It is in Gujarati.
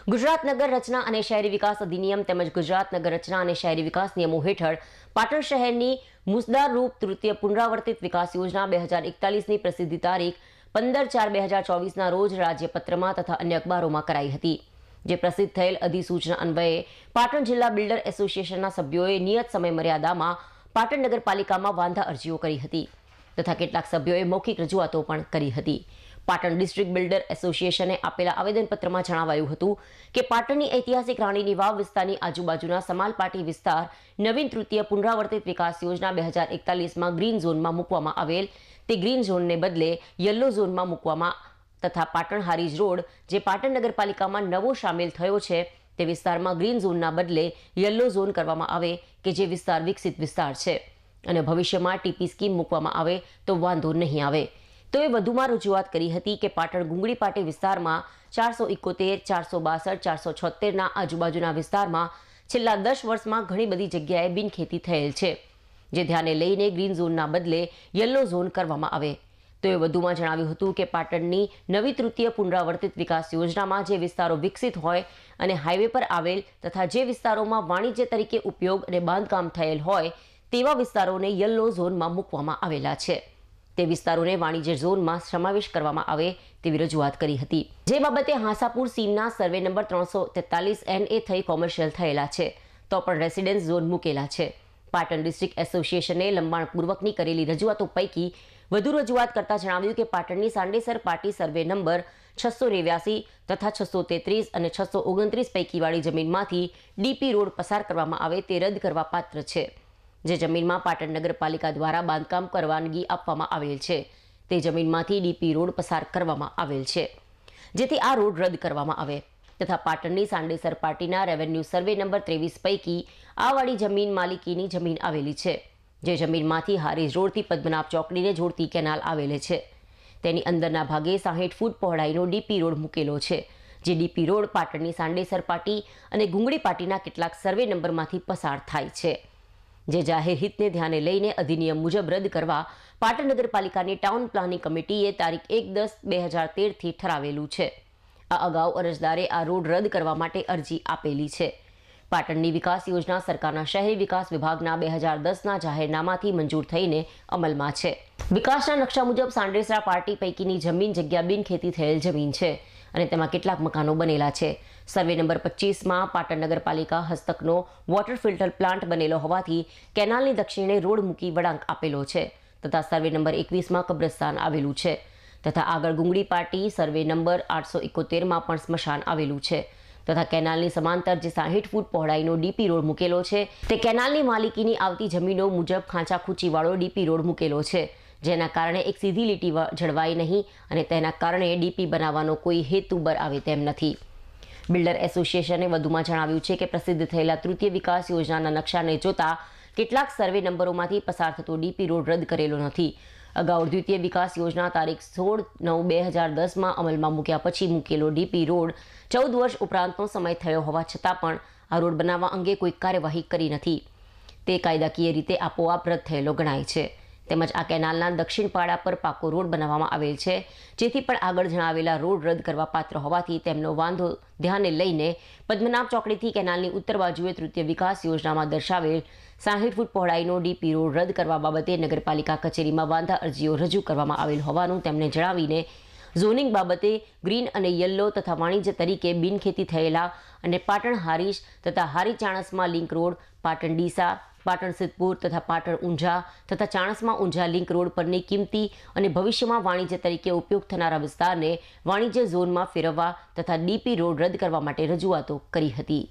ગુજરાત નગર રચના અને શહેરી વિકાસ અધિનિયમ તેમજ ગુજરાત નગર રચના અને શહેરી વિકાસ નિયમો હેઠળ પાટણ શહેરની મુસદ્દાર રૂપ તૃતીય પુનરાવર્તિત વિકાસ યોજના 2041ની પ્રસિદ્ધિ તારીખ 15/4/2024ના રોજ રાજ્યપત્રમાં તથા અન્ય અખબારોમાં કરાઈ હતી, જે પ્રસિદ્ધ થયેલ અધિસૂચના અન્વયે પાટણ જિલ્લા બિલ્ડર એસોસિએશનના સભ્યોએ નિયત સમય મર્યાદામાં પાટણ નગરપાલિકામાં વાંધા અરજીઓ કરી હતી તથા કેટલાક સભ્યોએ મૌખિક રજૂઆતો પણ કરી હતી। પાટણ ડિસ્ટ્રિક્ટ બિલ્ડર એસોસિએશને આપેલા આવેદનપત્રમાં જણાવાયું હતું કે પાટણની ઐતિહાસિક રાણીની વાવ વિસ્તારની આજુબાજુના સમાલપાટી વિસ્તાર નવીન તૃતીય પુનરાવર્તિત વિકાસ યોજના 2041માં ગ્રીન ઝોનમાં મૂકવામાં આવેલ તે ગ્રીન ઝોનને બદલે યલો ઝોનમાં મૂકવામાં તથા પાટણ હારીજ રોડ જે પાટણ નગરપાલિકામાં નવો સામેલ થયો છે તે વિસ્તારમાં ગ્રીન ઝોનના બદલે યલો ઝોન કરવામાં આવે કે જે વિસ્તાર વિકસિત વિસ્તાર છે અને ભવિષ્યમાં ટીપી સ્કીમ મૂકવામાં આવે તો વાંધો નહીં આવે। તો એ વધુમાં રજૂઆત કરી હતી કે પાટણ ગુંગળી પાટી વિસ્તારમાં 471, 462, 476ના આજુબાજુના વિસ્તારમાં છેલ્લા 10 વર્ષમાં ઘણી બધી જગ્યાએ બિનખેતી થયેલ છે, જે ધ્યાને લઈને ગ્રીન ઝોનના બદલે યલો ઝોન કરવામાં આવે। તો એ વધુમાં જણાવ્યું હતું કે પાટણની નવી તૃતીય પુનરાવર્તિત વિકાસ યોજનામાં જે વિસ્તારો વિકસિત હોય અને હાઈવે પર આવેલ તથા જે વિસ્તારોમાં વાણિજ્ય તરીકે ઉપયોગ અને બાંધકામ થયેલ હોય તેવા વિસ્તારોને યલો ઝોનમાં મૂકવામાં આવેલા છે, તે વિસ્તારોને વાણિજ્ય ઝોનમાં સમાવેશ કરવામાં આવે તેવી રજૂઆત કરી હતી। જે બાબતે હાંસાપુર સીમના સર્વે નંબર 343 NA થઈ કોમર્શિયલ થયેલા છે તો પણ રેસિડેન્સ ઝોન મૂકેલા છે। પાટણ ડિસ્ટ્રિક્ટ એસોસિએશને લંબાણપૂર્વકની કરેલી રજૂઆતો પૈકી વધુ રજૂઆત કરતા જણાવ્યું કે પાટણની સાંડેસર પાટી સર્વે નંબર 683 તથા 633 અને 629 પૈકીવાળી જમીનમાંથી ડીપી રોડ પસાર કરવામાં આવે તે રદ કરવા પાત્ર છે। જે જમીનમાં પાટણ નગરપાલિકા દ્વારા બાંધકામ પરવાનગી આપવામાં આવેલ છે તે જમીનમાંથી ડીપી રોડ પસાર કરવામાં આવેલ છે, જેથી આ રોડ રદ કરવામાં આવે તથા પાટણની સાંડેસર પાટીના રેવન્યુ સર્વે નંબર 23 પૈકી આ વાળી જમીન માલિકીની જમીન આવેલી છે, જે જમીનમાંથી હારીજ રોડથી પદ્મનાભ ચોકડીને જોડતી કેનાલ આવેલી છે તેની અંદરના ભાગે 60 ફૂટ પહોળાઈનો ડીપી રોડ મૂકેલો છે, જે ડીપી રોડ પાટણની સાંડેસર પાટી અને ગુંગળી પાટીના કેટલાક સર્વે નંબરમાંથી પસાર થાય છે, જે જાહેર હિતને ધ્યાને લઈને અધિનિયમ મુજબ રદ કરવા પાટણ નગરપાલિકાની ટાઉન પ્લાનિંગ કમિટીએ તારીખ 1/10/2013થી ઠરાવેલું છે। આ અગાઉ અરજદારે આ રોડ રદ કરવા માટે અરજી આપેલી છે। પાટણની વિકાસ યોજના સરકારના શહેરી વિકાસ વિભાગના 2010ના જાહેરનામાથી મંજૂર થઈને અમલમાં છે। વિકાસના નકશા મુજબ સાંડેસરા પાર્ટી પૈકીની જમીન જગ્યા બિનખેતી થયેલ જમીન છે અને તેમાં કેટલાક મકાનો બનેલા છે। સર્વે નંબર 25માં પાટણ નગરપાલિકા હસ્તકનો વોટર ફિલ્ટર પ્લાન્ટ બનેલો હોવાથી કેનાલની દક્ષિણે રોડ મૂકી વળાંક આપેલો છે તથા સર્વે નંબર 21માં કબ્રસ્તાન આવેલું છે તથા આગળ ગુંગળી પાટી સર્વે નંબર 871માં પણ સ્મશાન આવેલું છે તથા કેનાલની સમાંતર જે 60 ફૂટ પહોળાઈનો ડીપી રોડ મૂકેલો છે તે કેનાલની માલિકીની આવતી જમીનો મુજબ ખાંચાખૂંચીવાળો ડીપી રોડ મૂકેલો છે, જેના કારણે એક સીધી લીટી જળવાઈ નહીં અને તેના કારણે ડીપી બનાવવાનો કોઈ હેતુ બર આવે તેમ નથી। બિલ્ડર એસોસિએશને વધુમાં જણાવ્યું છે કે પ્રસિદ્ધ થયેલા તૃતીય વિકાસ યોજનાના નકશાને જોતા કેટલાક સર્વે નંબરોમાંથી પસાર થતો ડીપી રોડ રદ કરેલો નથી। અગાઉ દ્વિતીય વિકાસ યોજના તારીખ 16/9/2010માં અમલમાં મૂક્યા પછી મૂકેલો ડીપી રોડ 14 વર્ષ ઉપરાંતનો સમય થયો હોવા છતાં પણ આ રોડ બનાવવા અંગે કોઈ કાર્યવાહી કરી નથી, તે કાયદાકીય રીતે આપોઆપ રદ થયેલો ગણાય છે। તેમજ આ કેનાલના દક્ષિણ પાડા પર પાકો રોડ બનાવવામાં આવેલ છે, જેથી પણ આગળ જણાવેલા રોડ રદ કરવા પાત્ર હોવાથી તેમનો વાંધો ધ્યાને લઈને પદ્મનાભ ચોકડીથી કેનાલની ઉત્તર બાજુએ તૃતીય વિકાસ યોજનામાં દર્શાવેલ 60 ફૂટ પહોળાઈનો ડીપી રોડ રદ કરવા બાબતે નગરપાલિકા કચેરીમાં વાંધા અરજીઓ રજૂ કરવામાં આવેલ હોવાનું તેમણે જણાવીને ઝોનિંગ બાબતે ગ્રીન અને યલો તથા વાણિજ્ય તરીકે બિનખેતી થયેલા અને પાટણ હારીજ તથા હારી ચાણસમા લિંક રોડ, પાટણ ડીસા, પાટણ સિદ્ધપુર તથા પાટણ ઊંઝા તથા ચાણસમા ઊંઝા લિંક રોડ પરની કિંમતી અને ભવિષ્યમાં વાણિજ્ય તરીકે ઉપયોગ થનારા વિસ્તારને વાણિજ્ય ઝોનમાં ફેરવવા તથા ડીપી રોડ રદ કરવા માટે રજૂઆતો કરી હતી।